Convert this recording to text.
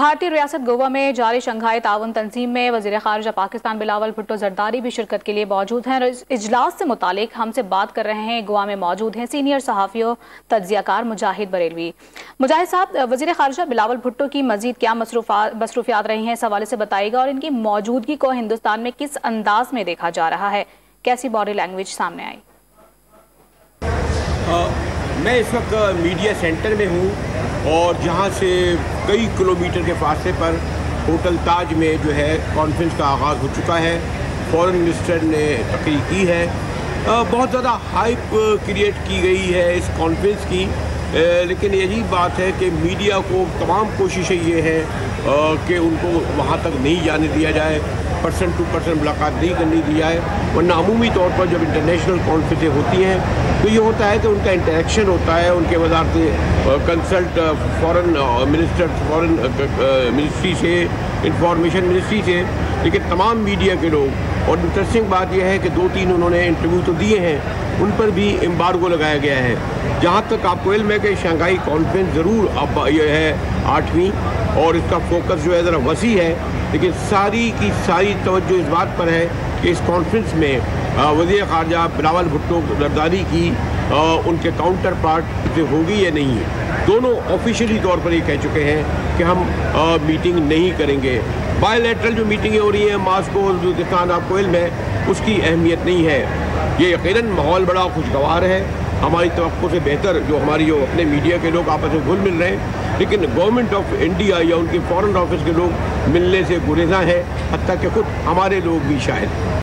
بھارتی ریاست گوا میں جاری شنگھائی تعاون تنظیم میں وزیر خارجہ پاکستان بلاول بھٹو زرداری بھی شرکت کے لیے موجود ہیں اور اس اجلاس سے متعلق ہم سے بات کر رہے ہیں۔ گوا میں موجود ہیں سینئر صحافی و تجزیہ کار مجاہد بریلوی۔ مجاہد صاحب، وزیر خارجہ بلاول بھٹو کی مزید کیا مصروفیات رہی ہیں، اس حوالے سے بتائیے گا، اور ان کی موجودگی کو ہندوستان میں کس انداز میں دیکھا جا رہا ہے، کیسی باڈی لینگویج سامنے آئی؟ میں اس وقت میڈیا سینٹر میں ہوں اور جہاں سے کئی کلومیٹر کے فاصلے پر ہوٹل تاج میں جو ہے کانفرنس کا آغاز ہو چکا ہے۔ فورن منسٹر نے تقریر کی ہے۔ بہت زیادہ ہائپ کریٹ کی گئی ہے اس کانفرنس کی، لیکن یہی بات ہے کہ میڈیا کو تمام کوششیں یہ ہیں کہ ان کو وہاں تک نہیں جانے دیا جائے، پرسن ٹو پرسن ملاقات نہیں کرنے دی جائے، ورنہ عمومی طور پر جب انٹرنیشنل کانفرنسیں ہوتی ہیں تو یہ ہوتا ہے کہ ان کا انٹریکشن ہوتا ہے، ان کے وزارت کنسلٹ فورن منسٹر، فورن منسٹری سے، انفارمیشن منسٹری سے، لیکن تمام میڈیا کے لوگ، اور انٹرسٹنگ بات یہ ہے کہ 2-3 انہوں نے انٹرویو تو دیے ہیں، ان پر بھی ایمبارگو لگایا گیا ہے۔ جہاں تک آپ کو علم ہے کہ شنگھائی کانفرنس ضرور اب یہ ہے 8ویں، اور اس کا فوکس جو ہے ذرا وسیع ہے، لیکن ساری کی ساری توجہ اس بات پر ہے کہ اس کانفرنس میں وزیر خارجہ بلاول بھٹو زرداری کی ان کے کاؤنٹر پارٹ سے ہوگی یا نہیں۔ دونوں آفیشیلی طور پر یہ کہہ چکے ہیں کہ ہم میٹنگ نہیں کریں گے۔ بائی لیٹرل جو میٹنگیں ہو رہی ہیں ماسکو اور ازبکستان، آپ کو علم ہے اس کی اہمیت نہیں ہے۔ یہ یقیناً ماحول بڑا خوشگوار ہے، ہماری توقع سے بہتر جو اپنے میڈیا کے لوگ آپس میں گھل مل رہے ہیں، لیکن گورنمنٹ آف انڈیا یا ان کی فورن آفس کے لوگ ملنے سے گریزاں ہیں، حتیٰ کہ خود ہمارے لوگ بھی شاید۔